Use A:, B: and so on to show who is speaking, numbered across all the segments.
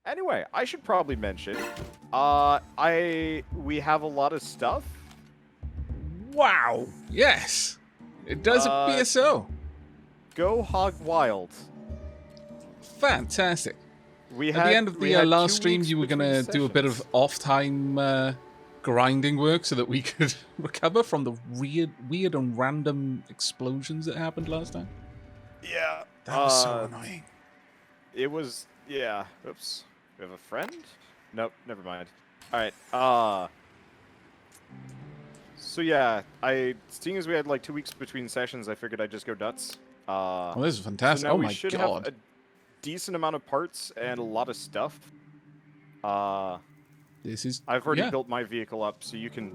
A: Anyway, I should probably mention, we have a lot of stuff.
B: Wow. Yes. It does appear so.
A: Go hog wild.
B: Fantastic.
A: We
B: At
A: had,
B: the end of the last stream, you were going to do a bit of off-time grinding work so that we could recover from the weird and random explosions that happened last time.
A: Yeah.
B: That was so annoying.
A: It was, yeah. Oops. We have a friend? Nope, never mind. Alright, so yeah, seeing as we had like 2 weeks between sessions, I figured I'd just go nuts.
B: Well, this is fantastic.
A: So now
B: oh
A: we
B: my
A: should
B: god.
A: have a decent amount of parts and a lot of stuff.
B: This is...
A: I've already built my vehicle up, so you can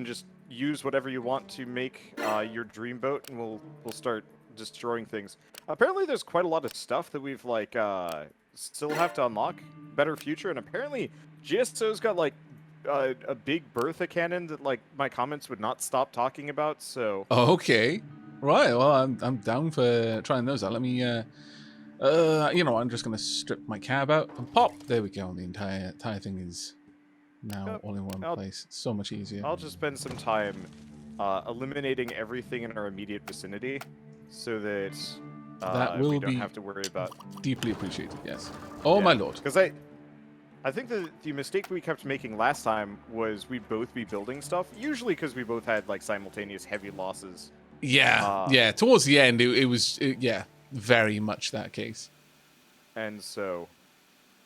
A: just use whatever you want to make your dream boat, and we'll start destroying things. Apparently, there's quite a lot of stuff that we've like still have to unlock. Better future, and apparently GSO's got like a big Bertha cannon that like my comments would not stop talking about. So
B: okay, right. Well, I'm down for trying those out. Let me you know, I'm just gonna strip my cab out and pop. There we go. The entire thing is now all in one place. It's so much easier.
A: I'll just spend some time eliminating everything in our immediate vicinity, so that we don't have to worry about.
B: Deeply appreciated. Yes. Oh my lord.
A: Because I think the mistake we kept making last time was we'd both be building stuff, usually because we both had like simultaneous heavy losses.
B: Yeah. Yeah. Towards the end, it was very much that case.
A: And so,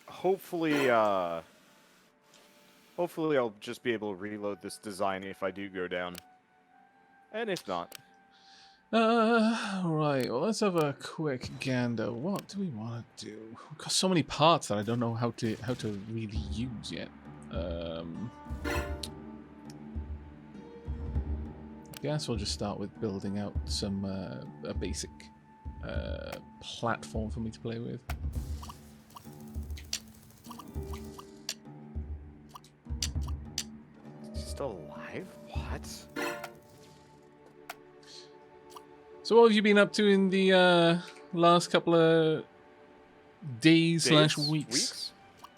A: hopefully I'll just be able to reload this design if I do go down. And if not.
B: Right. Well, let's have a quick gander. What do we want to do? We've got so many parts that I don't know how to really use yet. I guess we'll just start with building out some a basic platform for me to play with.
A: Is he still alive? What?
B: So what have you been up to in the last couple of days / weeks?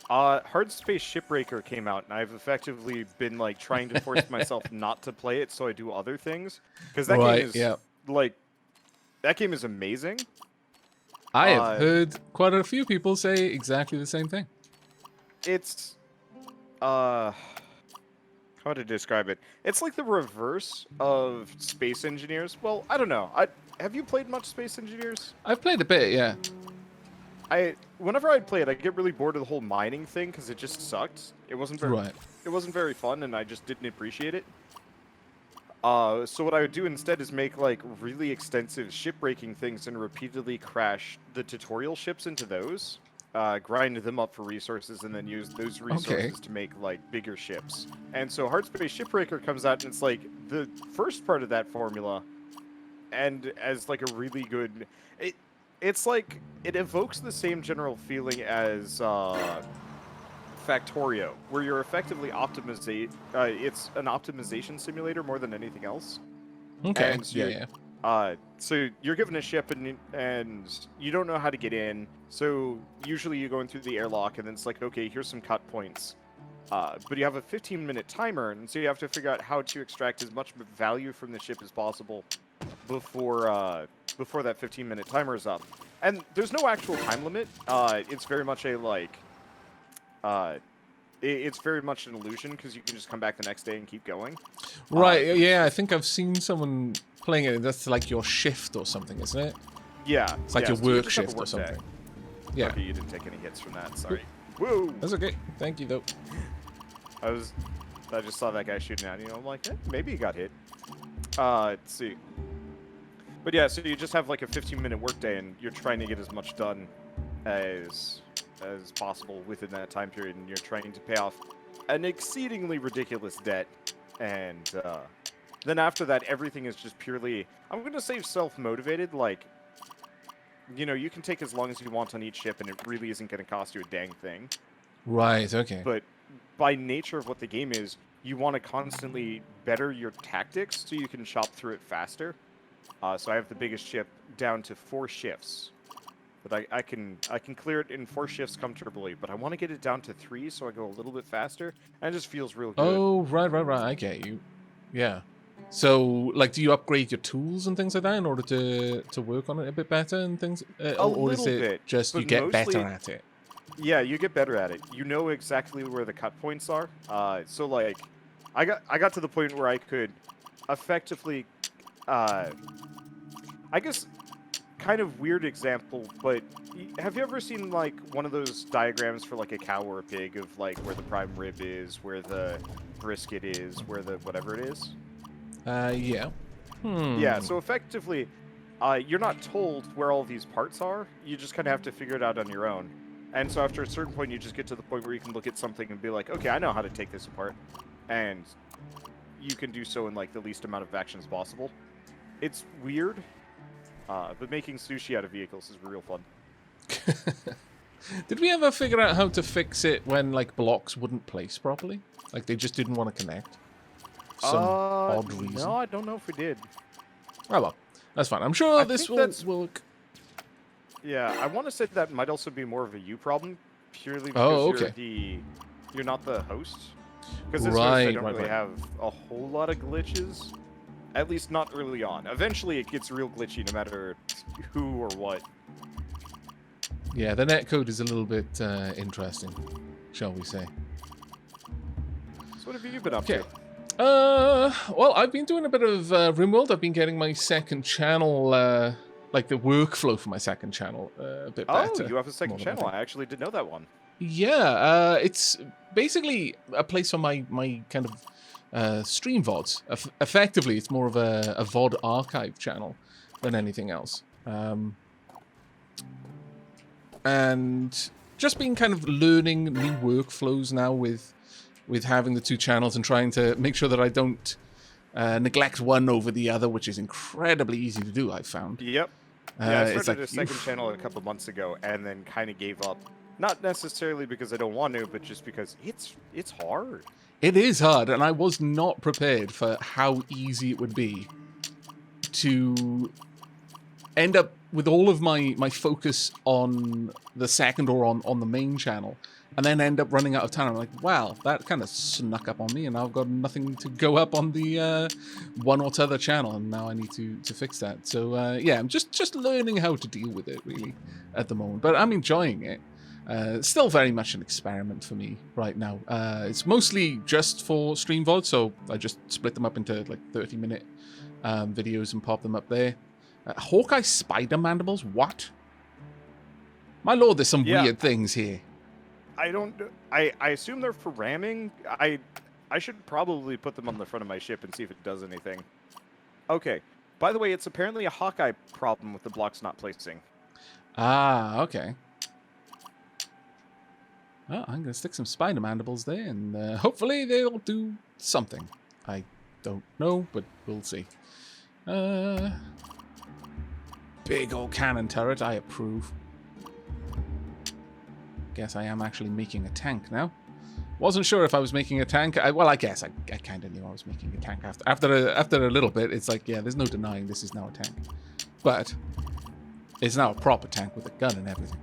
A: Hard Space Shipbreaker came out, and I've effectively been like trying to force myself not to play it, so I do other things. Because that game is like, that game is amazing.
B: I have heard quite a few people say exactly the same thing.
A: It's how to describe it? It's like the reverse of Space Engineers. Well, I don't know. Have you played much Space Engineers?
B: I've played a bit, yeah.
A: Whenever I'd play it, I'd get really bored of the whole mining thing because it just sucked. It wasn't very fun, and I just didn't appreciate it. So what I would do instead is make like really extensive shipbreaking things and repeatedly crash the tutorial ships into those, grind them up for resources, and then use those resources to make like bigger ships. And so Hard Space Shipbreaker comes out, and it's like the first part of that formula, and as like a really good, it's like it evokes the same general feeling as Factorio, where you're effectively it's an optimization simulator more than anything else.
B: Okay.
A: And so so you're given a ship and you don't know how to get in. So usually you're going through the airlock, and then it's like, okay, here's some cut points. But you have a 15-minute timer, and so you have to figure out how to extract as much value from the ship as possible before that 15-minute timer is up. And there's no actual time limit. It's very much a like. It's very much an illusion because you can just come back the next day and keep going.
B: Right, yeah, I think I've seen someone playing it. That's like your shift or something, isn't it?
A: Yeah.
B: It's like your work shift or something.
A: Yeah. Okay, you didn't take any hits from that, sorry. Woo!
B: That's okay. Thank you, though.
A: I just saw that guy shooting at you. I'm like, maybe he got hit. Let's see. But yeah, so you just have like a 15-minute workday, and you're trying to get as much done as possible within that time period, and you're trying to pay off an exceedingly ridiculous debt. And then after that, everything is just purely, I'm going to say self-motivated. Like, you know, you can take as long as you want on each ship, and it really isn't going to cost you a dang thing.
B: Right, okay.
A: But by nature of what the game is, you want to constantly better your tactics so you can chop through it faster. So I have the biggest ship down to 4 shifts. that I can clear it in 4 shifts comfortably, but I want to get it down to 3 so I go a little bit faster, and it just feels real good.
B: Oh, right. I get you. Yeah. So, like, do you upgrade your tools and things like that in order to work on it a bit better and things?
A: A
B: Or is
A: little
B: it
A: bit,
B: just you
A: but
B: get better
A: mostly,
B: at it?
A: yeah, you get better at it. You know exactly where the cut points are. So like, I got to the point where I could effectively, I guess, kind of weird example, but have you ever seen like one of those diagrams for like a cow or a pig of like where the prime rib is, where the brisket is, where the whatever it is?
B: Yeah.
A: Yeah, so effectively, you're not told where all these parts are. You just kind of have to figure it out on your own. And so after a certain point, you just get to the point where you can look at something and be like, okay, I know how to take this apart. And you can do so in like the least amount of actions possible. It's weird, but making sushi out of vehicles is real fun.
B: Did we ever figure out how to fix it when like blocks wouldn't place properly? Like they just didn't want to connect? For some odd reason.
A: No, I don't know if we did.
B: Oh well, that's fine. I'm sure
A: I
B: this
A: think
B: will work.
A: Yeah, I want to say that might also be more of a you problem, purely because you're not the host. Because this host, I don't really have a whole lot of glitches. At least not early on. Eventually, it gets real glitchy, no matter who or what.
B: Yeah, the netcode is a little bit interesting, shall we say?
A: So what have you been up to?
B: Well, I've been doing a bit of RimWorld. I've been getting my second channel, like the workflow for my second channel, a bit better.
A: Oh, you have a second channel. I actually didn't know that one.
B: Yeah, it's basically a place for my kind of stream VODs. Effectively, it's more of a VOD archive channel than anything else. And just been kind of learning new workflows now with having the 2 channels and trying to make sure that I don't neglect one over the other, which is incredibly easy to do, I've found.
A: Yep. Yeah, I started a second channel a couple months ago and then kind of gave up. Not necessarily because I don't want to, but just because it's hard.
B: It is hard, and I was not prepared for how easy it would be to end up with all of my focus on the second or on the main channel, and then end up running out of time. I'm like, wow, that kind of snuck up on me, and I've got nothing to go up on the one or t'other channel, and now I need to fix that. So yeah, I'm just learning how to deal with it, really, at the moment. But I'm enjoying it. Still very much an experiment for me right now. It's mostly just for stream VOD, so I just split them up into like 30-minute videos and pop them up there. Hawkeye spider mandibles? What? My lord, there's some weird things here.
A: I assume they're for ramming. I should probably put them on the front of my ship and see if it does anything. Okay. By the way, it's apparently a Hawkeye problem with the blocks not placing.
B: Ah, okay. Well, I'm going to stick some spider mandibles there, and hopefully they'll do something. I don't know, but we'll see. Big old cannon turret, I approve. Guess I am actually making a tank now. Wasn't sure if I was making a tank. Well, I guess I kind of knew I was making a tank. After a little bit, it's like, yeah, there's no denying this is now a tank. But it's now a proper tank with a gun and everything.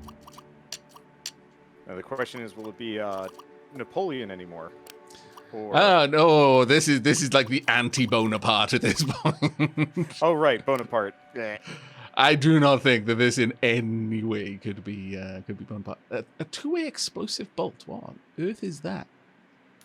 A: Now the question is, will it be Napoleon anymore?
B: Or... no, this is like the anti-Bonaparte at this point.
A: Oh right, Bonaparte. Yeah.
B: I do not think that this in any way could be Bonaparte. A two-way explosive bolt. What on earth is that?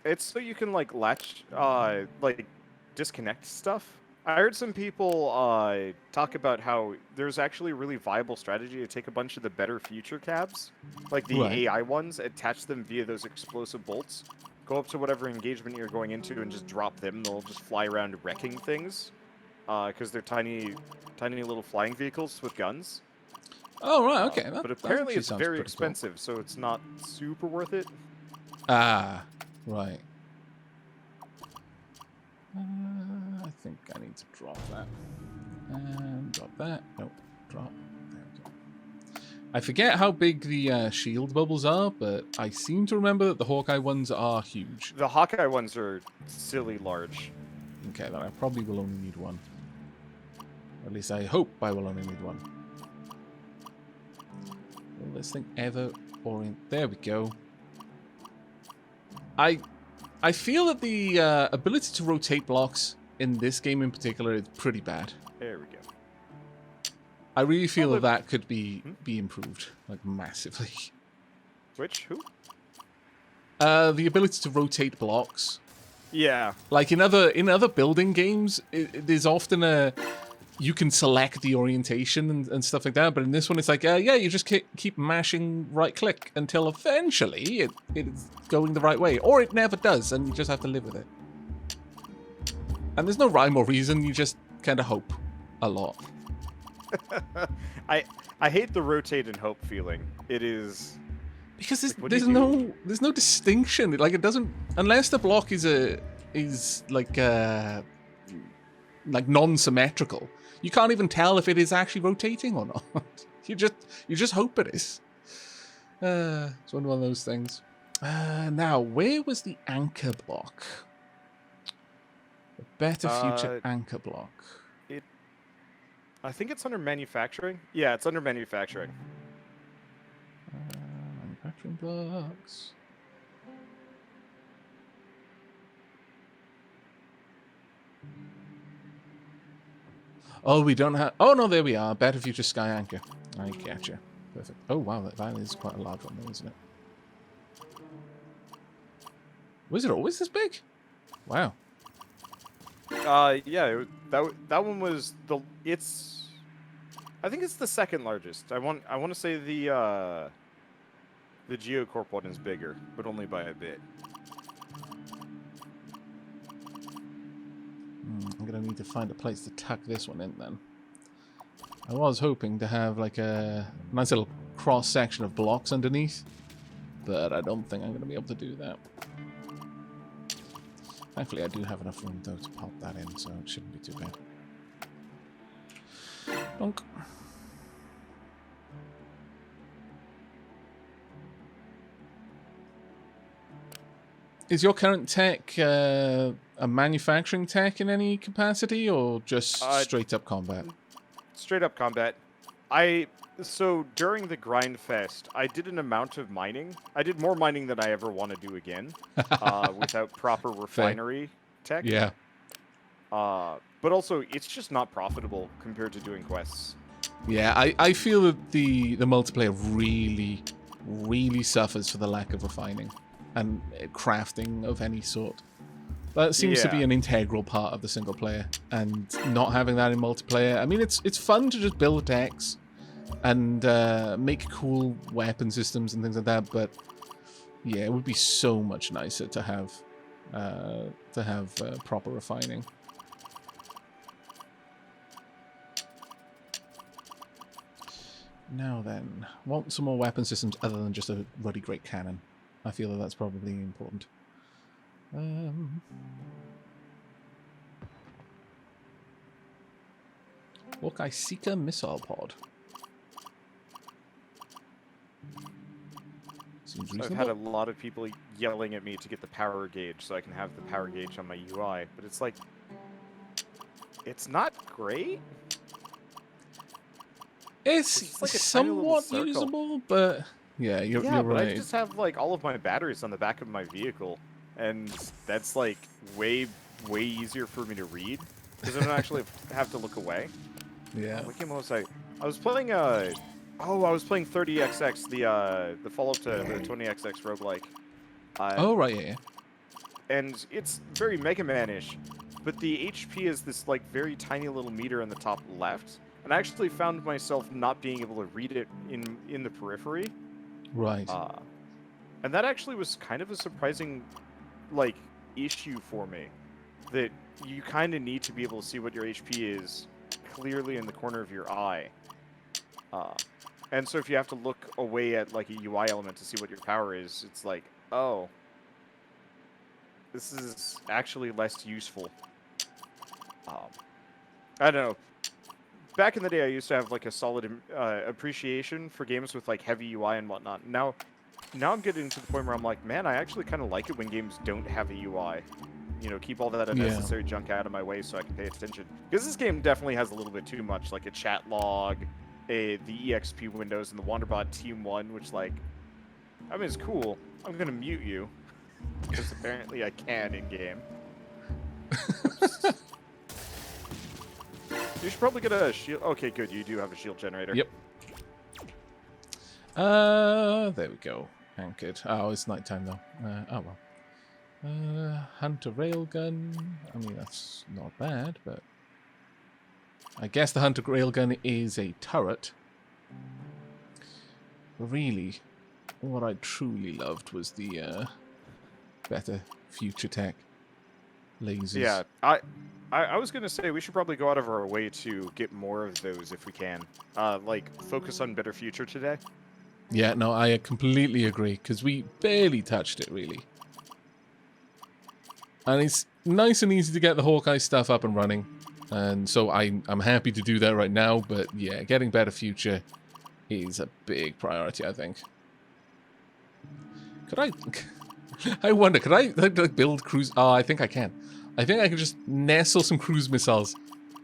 A: It's so you can like like disconnect stuff. I heard some people talk about how there's actually a really viable strategy to take a bunch of the better future cabs, like the AI ones, attach them via those explosive bolts, go up to whatever engagement you're going into and just drop them. They'll just fly around wrecking things, because they're tiny little flying vehicles with guns.
B: Oh, right, okay.
A: But apparently it's very expensive, so it's not super worth it.
B: Ah, right. I think I need to drop that. And drop that. Nope. Drop. There we go. I forget how big the shield bubbles are, but I seem to remember that the Hawkeye ones are huge.
A: The Hawkeye ones are silly large.
B: Okay, then I probably will only need one. At least I hope I will only need one. Will this thing ever orient? There we go. I feel that the ability to rotate blocks in this game in particular is pretty bad.
A: There we go.
B: I really feel that could be improved, like, massively.
A: Which? Who?
B: The ability to rotate blocks.
A: Yeah.
B: Like in other building games, there's often you can select the orientation and stuff like that, but in this one it's like, yeah, you just keep mashing right click until eventually it's going the right way, or it never does, and you just have to live with it. And there's no rhyme or reason, you just kind of hope a lot.
A: I hate the rotate and hope feeling. It is
B: because there's no distinction. Like, it doesn't, unless the block is like non-symmetrical. You can't even tell if it is actually rotating or not. You just hope it is. It's one of those things. Now, where was the anchor block? The better future anchor block.
A: I think it's under manufacturing. Yeah, it's under manufacturing.
B: Manufacturing blocks. Oh, we don't have... Oh, no, there we are. Better future sky anchor. I getcha. Perfect. Oh, wow, that is quite a large one, though, isn't it? Was it always this big? Wow.
A: Yeah, that one was I think it's the second largest. I want to say the Geocorp one is bigger, but only by a bit.
B: I'm gonna need to find a place to tuck this one in then. I was hoping to have like a nice little cross section of blocks underneath, but I don't think I'm gonna be able to do that. Thankfully, I do have enough room though to pop that in, so it shouldn't be too bad. Bonk. Is your current tech a manufacturing tech in any capacity, or just straight up combat?
A: Straight up combat. So during the grind fest, I did an amount of mining. I did more mining than I ever want to do again, without proper refinery tech.
B: Yeah.
A: But also, it's just not profitable compared to doing quests.
B: Yeah, I feel that the multiplayer really suffers for the lack of refining and crafting of any sort. That seems to be an integral part of the single player, and not having that in multiplayer. I mean, it's fun to just build decks and make cool weapon systems and things like that, but yeah, it would be so much nicer to have proper refining. Now then, want some more weapon systems other than just a ruddy great cannon. I feel that that's probably important. Wacky Seeker missile pod. Seems reasonable.
A: I've had a lot of people yelling at me to get the power gauge so I can have the power gauge on my UI, but it's like, it's not great.
B: It's like somewhat usable, but yeah, you're right.
A: I just have like all of my batteries on the back of my vehicle, and that's like way easier for me to read because I don't actually have to look away.
B: Yeah.
A: What game was I? I was playing I was playing 30XX, the follow-up to the 20XX roguelike.
B: Oh right, yeah.
A: And it's very Mega Man-ish, but the HP is this like very tiny little meter in the top left. And I actually found myself not being able to read it in the periphery.
B: Right.
A: And that actually was kind of a surprising, like, issue for me. That you kind of need to be able to see what your HP is clearly in the corner of your eye. And so if you have to look away at, like, a UI element to see what your power is, it's like, oh, this is actually less useful. I don't know. Back in the day, I used to have like a solid appreciation for games with like heavy UI and whatnot. Now I'm getting to the point where I'm like, man, I actually kind of like it when games don't have a UI. You know, keep all that unnecessary junk out of my way so I can pay attention. Because this game definitely has a little bit too much, like a chat log, the EXP windows in the Wanderbot Team 1, which, like, I mean, it's cool. I'm going to mute you, because apparently I can in-game. You should probably get a shield. Okay, good. You do have a shield generator.
B: Yep. There we go. Anchored. Oh, it's nighttime though. Oh well. Hunter railgun. I mean, that's not bad, but I guess the Hunter railgun is a turret. Really, what I truly loved was the better future tech lasers.
A: Yeah, I was gonna say we should probably go out of our way to get more of those if we can. Like focus on better future today.
B: Yeah, no, I completely agree because we barely touched it really, and it's nice and easy to get the Hawkeye stuff up and running, and so I'm happy to do that right now. But yeah, getting better future is a big priority, I think. Could I? I wonder, could I like build cruise? Oh, I think I can. I think I can just nestle some cruise missiles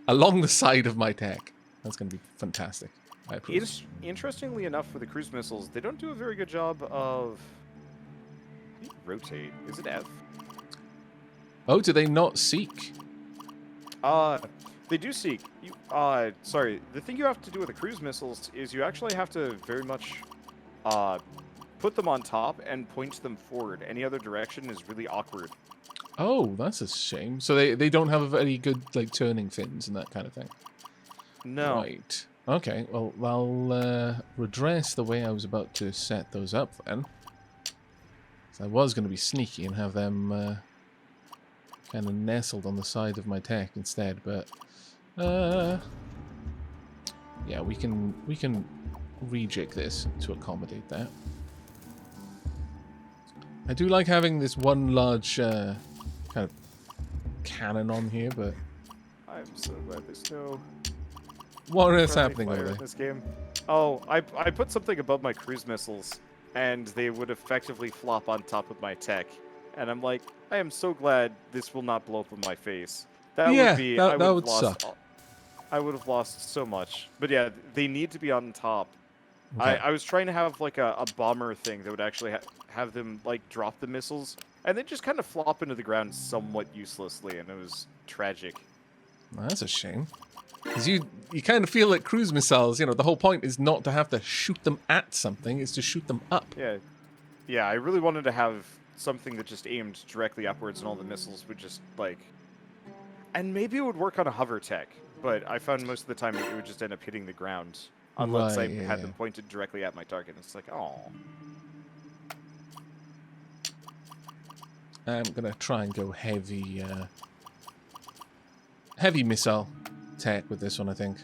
B: along the side of my tech. That's going to be fantastic. I approve.
A: Interestingly enough, for the cruise missiles, they don't do a very good job of... How do you rotate? Is it F?
B: Oh, do they not seek?
A: They do seek. Sorry. The thing you have to do with the cruise missiles is you actually have to very much, put them on top and point them forward. Any other direction is really awkward.
B: Oh, that's a shame. So they don't have a very good, like, turning fins and that kind of thing?
A: No.
B: Right. Okay, well, I'll redress the way I was about to set those up then. So I was going to be sneaky and have them kind of nestled on the side of my tech instead, but yeah, we can rejig this to accommodate that. I do like having this one large kind of cannon on here, but
A: I'm so glad there's no...
B: What is happening over there?
A: In this game. Oh, I put something above my cruise missiles, and they would effectively flop on top of my tech. And I'm like, I am so glad this will not blow up in my face. That
B: yeah,
A: would be...
B: that would suck.
A: I would have lost so much. But yeah, they need to be on top.
B: Okay.
A: I was trying to have like a bomber thing that would actually have them like drop the missiles, and then just kind of flop into the ground somewhat uselessly, and it was tragic.
B: Well, that's a shame. Because you kind of feel like cruise missiles, you know, the whole point is not to have to shoot them at something, it's to shoot them up.
A: Yeah. Yeah, I really wanted to have something that just aimed directly upwards and all the missiles would just, like... And maybe it would work on a hover tech, but I found most of the time it would just end up hitting the ground. Unless I had them pointed directly at my target. It's like, oh.
B: I'm going to try and go heavy missile tech with this one, I think.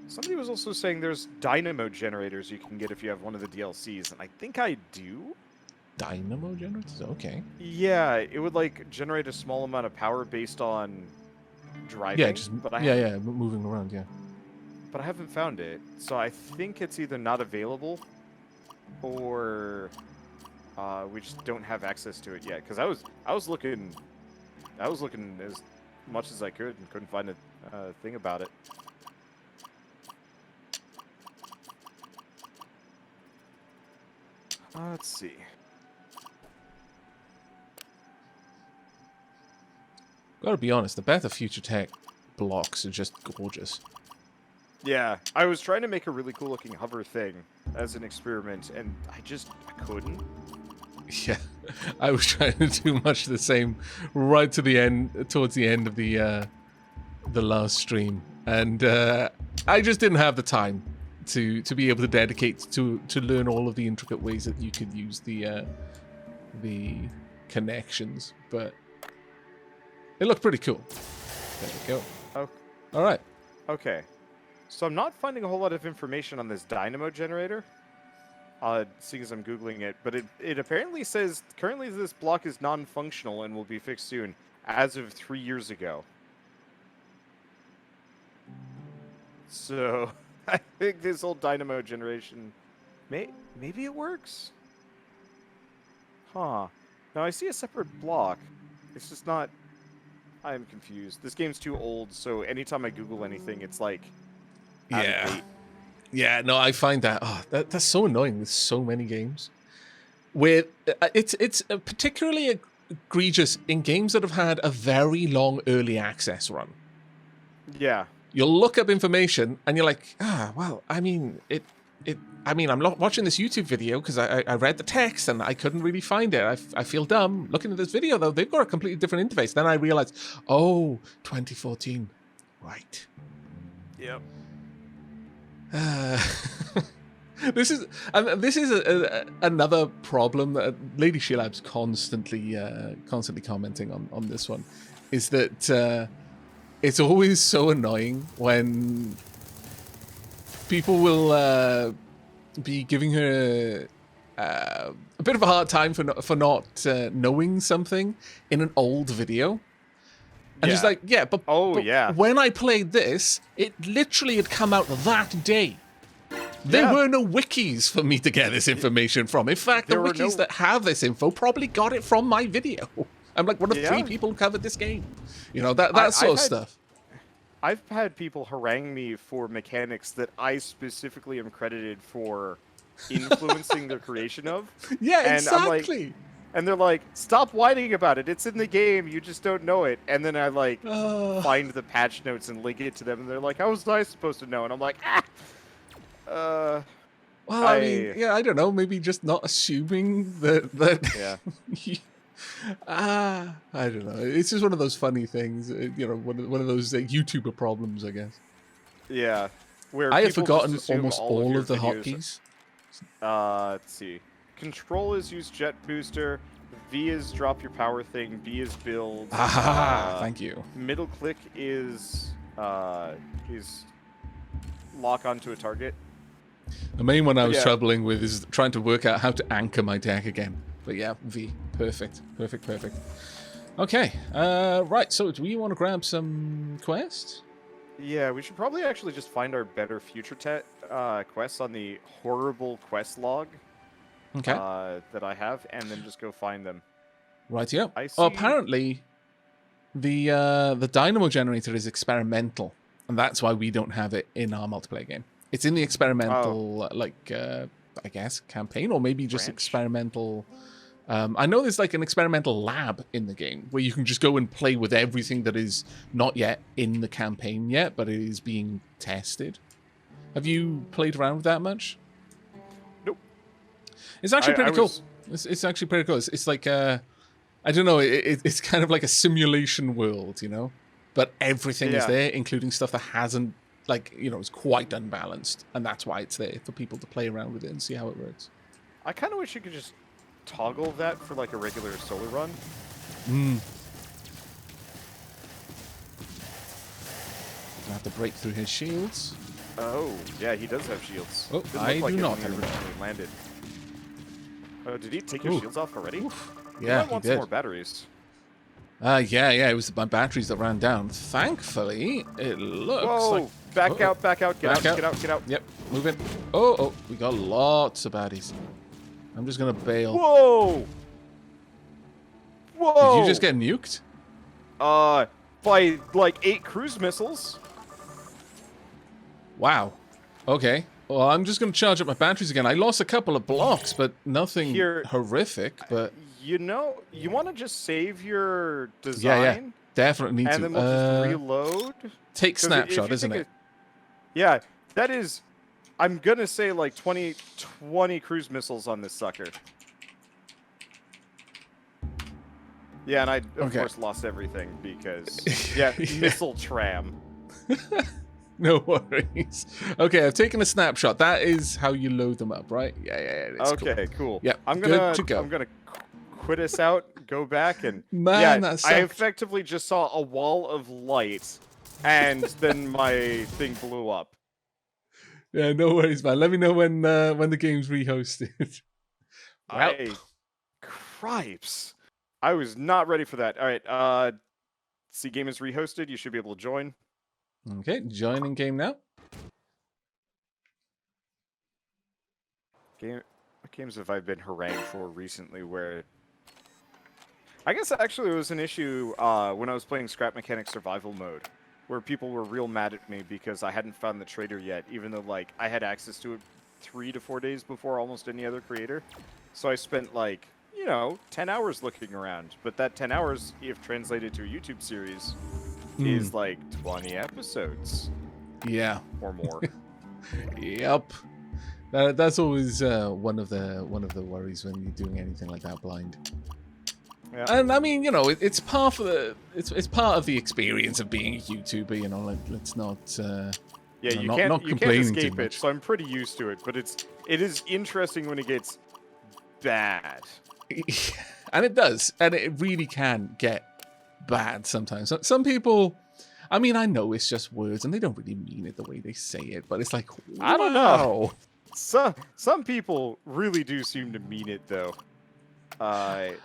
A: Somebody was also saying there's dynamo generators you can get if you have one of the DLCs, and I think I do.
B: Dynamo generators? Okay.
A: Yeah, it would like generate a small amount of power based on driving.
B: Yeah, just moving around, yeah.
A: But I haven't found it, so I think it's either not available or we just don't have access to it yet. Because I was looking as much as I could and couldn't find a thing about it. Let's see.
B: Gotta be honest, the Beta Future Tech blocks are just gorgeous.
A: Yeah, I was trying to make a really cool looking hover thing as an experiment, and I couldn't.
B: Yeah, I was trying to do much the same right to the end, towards the end of the last stream, and I just didn't have the time to be able to dedicate to learn all of the intricate ways that you could use the connections, but it looked pretty cool. There we go.
A: Oh.
B: All right.
A: Okay. So I'm not finding a whole lot of information on this dynamo generator, seeing as I'm Googling it, but it apparently says currently this block is non-functional and will be fixed soon, as of 3 years ago. So I think this whole dynamo generation, maybe it works? Huh. Now I see a separate block. It's just not I'm confused. This game's too old, so anytime I Google anything, it's like out of
B: Yeah.
A: date.
B: Yeah, no, I find that, that's so annoying with so many games. Where it's particularly egregious in games that have had a very long early access run.
A: Yeah.
B: You'll look up information and you're like, well, I mean, I'm not watching this YouTube video because I read the text and I couldn't really find it. I feel dumb looking at this video though. They've got a completely different interface. Then I realized, 2014, right?
A: Yep.
B: This is another problem that Lady Sheilab's constantly commenting on this one, is that it's always so annoying when people will be giving her a bit of a hard time for not knowing something in an old video. And she's like, but when I played this, it literally had come out that day. There were no wikis for me to get this information from. In fact, the wikis that have this info probably got it from my video. I'm like one of 3 people who covered this game. You know, that sort of stuff.
A: I've had people harangue me for mechanics that I specifically am credited for influencing the creation of.
B: Yeah,
A: and
B: exactly.
A: I'm like, and they're like, stop whining about it. It's in the game. You just don't know it. And then I like find the patch notes and link it to them. And they're like, how was I supposed to know? And I'm like, well,
B: I mean, yeah, I don't know. Maybe just not assuming that I don't know. It's just one of those funny things. You know, one of those YouTuber problems, I guess.
A: Yeah. Where
B: I have forgotten almost all of the hotkeys.
A: Let's see. Control is use jet booster. V is drop your power thing. B is build.
B: Thank you.
A: Middle click is lock onto a target.
B: The main one I was troubling with is trying to work out how to anchor my deck again. But yeah, V. Perfect. Okay. Right, so do we want to grab some quests?
A: Yeah, we should probably actually just find our better future quests on the horrible quest log that I have, and then just go find them.
B: Right, yeah. Well, apparently, the dynamo generator is experimental, and that's why we don't have it in our multiplayer game. It's in the experimental, I guess, campaign, or maybe just experimental. I know there's like an experimental lab in the game where you can just go and play with everything that is not yet in the campaign yet, but it is being tested. Have you played around with that much?
A: Nope.
B: It's actually pretty cool. It's actually pretty cool. It's like, I don't know, it's kind of like a simulation world, you know? But everything is there, including stuff that hasn't, like, you know, it's quite unbalanced. And that's why it's there, for people to play around with it and see how it works.
A: I kind of wish you could just toggle that for like a regular solar run.
B: I have to break through his shields.
A: Oh, yeah, he does have shields.
B: Oh, I do not.
A: When he originally landed. Oh, did he take your shields off already?
B: Yeah,
A: he wants some more batteries.
B: Yeah, it was my batteries that ran down. Thankfully, it looks like...
A: Back out, get out.
B: Yep, move in. Oh, we got lots of baddies. I'm just gonna bail.
A: Whoa!
B: Did you just get nuked?
A: By like 8 cruise missiles.
B: Wow. Okay. Well, I'm just gonna charge up my batteries again. I lost a couple of blocks, but nothing horrific. But
A: you know, you want to just save your design.
B: Yeah. Definitely need to.
A: And then we'll just reload.
B: Take snapshot, isn't it?
A: Yeah, that is. I'm gonna say like 20 cruise missiles on this sucker. Yeah, and I of course lost everything because missile tram.
B: No worries. Okay, I've taken a snapshot. That is how you load them up, right? Yeah.
A: Okay, cool.
B: Yeah,
A: I'm gonna quit us out, go back, and I effectively just saw a wall of light, and then my thing blew up.
B: Yeah, no worries, man. Let me know when the game's rehosted.
A: Cripes. I was not ready for that. All right, see, game is rehosted. You should be able to join.
B: Okay, joining game now.
A: What games have I been harangued for recently where... I guess actually it was an issue when I was playing Scrap Mechanic Survival Mode, where people were real mad at me because I hadn't found the trader yet, even though like I had access to it 3 to 4 days before almost any other creator. So I spent like, 10 hours looking around. But that 10 hours, if translated to a YouTube series, is like 20 episodes.
B: Yeah.
A: Or more.
B: Yep. That's always one of the worries when you're doing anything like that blind. Yeah. And I mean, it's part of the experience of being a YouTuber. Let's not.
A: Yeah, you can't escape it. So I'm pretty used to it, but it is interesting when it gets bad.
B: And it does, and it really can get bad sometimes. Some people, I mean, I know it's just words, and they don't really mean it the way they say it, but it's like, wow.
A: I don't know. Some people really do seem to mean it, though.
B: I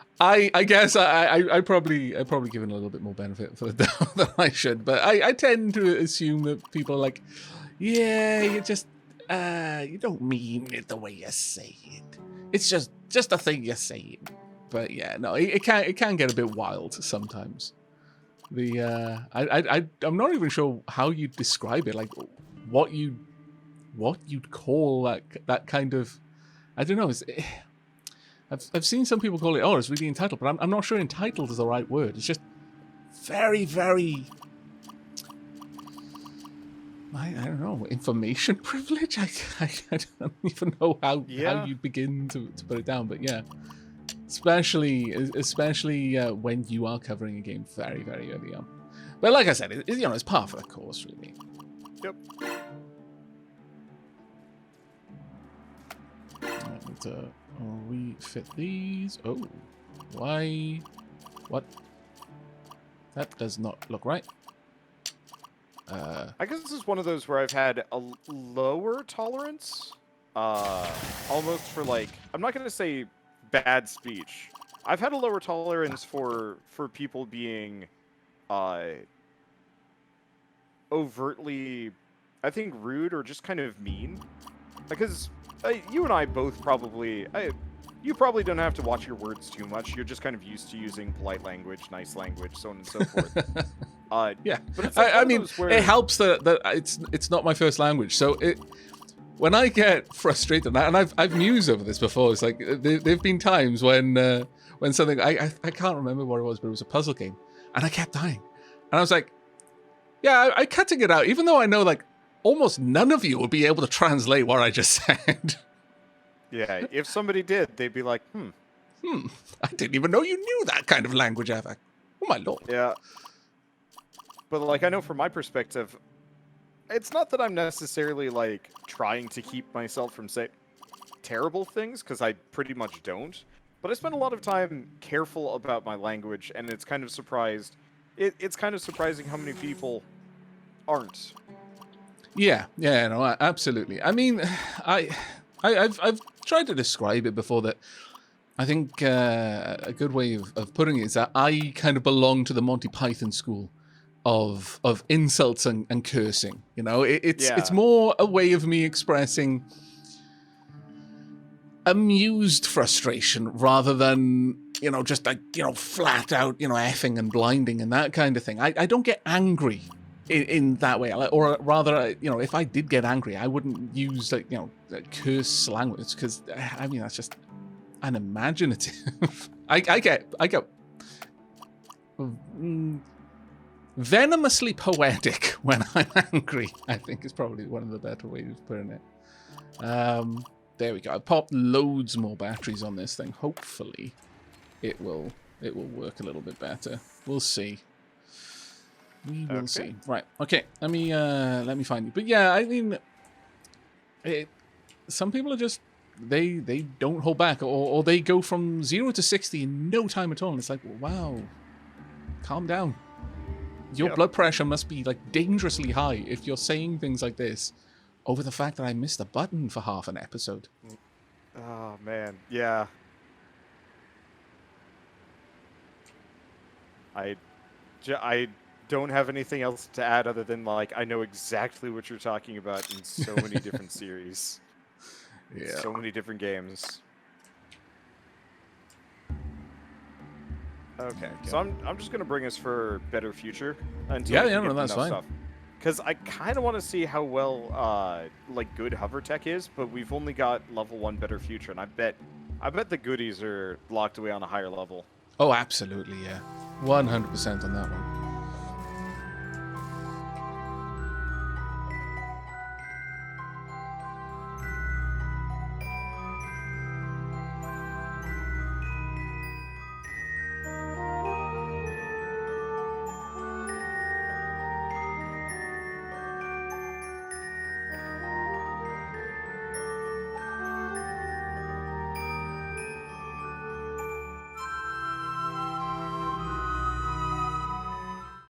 B: guess I probably given a little bit more benefit for the doubt than I should, but I tend to assume that people are like, yeah, you just you don't mean it the way you say it. It's just a thing you say. But yeah, no, it can get a bit wild sometimes. I'm not even sure how you'd describe it, like what you'd call that kind of, I don't know. I've seen some people call it, it's really entitled, but I'm not sure entitled is the right word. It's just very, very, I don't know, information privilege? I don't even know how you begin to put it down, but yeah. Especially when you are covering a game very, very early on. But like I said, it's part of the course, really.
A: Yep.
B: Refit these. Oh, why? What? That does not look right.
A: I guess this is one of those where I've had a lower tolerance, almost for like, I'm not gonna say bad speech. I've had a lower tolerance for people being, overtly, I think, rude or just kind of mean, because. You and I both probably... you probably don't have to watch your words too much. You're just kind of used to using polite language, nice language, so on and so forth.
B: Yeah.
A: But it's like
B: I mean, it helps that it's not my first language. So when I get frustrated, and I've mused over this before, it's like there've been times when something... I can't remember what it was, but it was a puzzle game. And I kept dying. And I was like, yeah, I cutting it out, even though I know, like, almost none of you would be able to translate what I just said.
A: Yeah, if somebody did, they'd be like,
B: I didn't even know you knew that kind of language, Aavak. Oh, my lord.
A: Yeah. But, like, I know from my perspective, it's not that I'm necessarily, like, trying to keep myself from saying terrible things, because I pretty much don't. But I spend a lot of time careful about my language, and it's kind of it's kind of surprising how many people aren't.
B: Yeah, no, absolutely. I mean, I've tried to describe it before that I think a good way of putting it is that I kind of belong to the Monty Python school of insults and cursing. It's more a way of me expressing amused frustration rather than, just like, flat out, effing and blinding and that kind of thing. I don't get angry in that way, or rather, if I did get angry, I wouldn't use curse language, because I mean that's just unimaginative. I get venomously poetic when I'm angry, I think is probably one of the better ways of putting it. There we go. I popped loads more batteries on this thing. Hopefully, it will work a little bit better. We'll see. We will see. Right. Okay. Let me find you. But yeah, I mean, some people are just they don't hold back, or they go from 0 to 60 in no time at all. And it's like, wow, calm down. Your blood pressure must be like dangerously high if you're saying things like this over the fact that I missed a button for half an episode.
A: Oh man, yeah. I don't have anything else to add other than, like, I know exactly what you're talking about in so many different series. Yeah. So many different games. Okay, so I'm just gonna bring us for better future until
B: Yeah, no, that's fine.
A: Because I kind of want to see how well like good hover tech is, but we've only got level 1 better future, and I bet the goodies are locked away on a higher level.
B: Oh, absolutely, yeah, 100% on that one.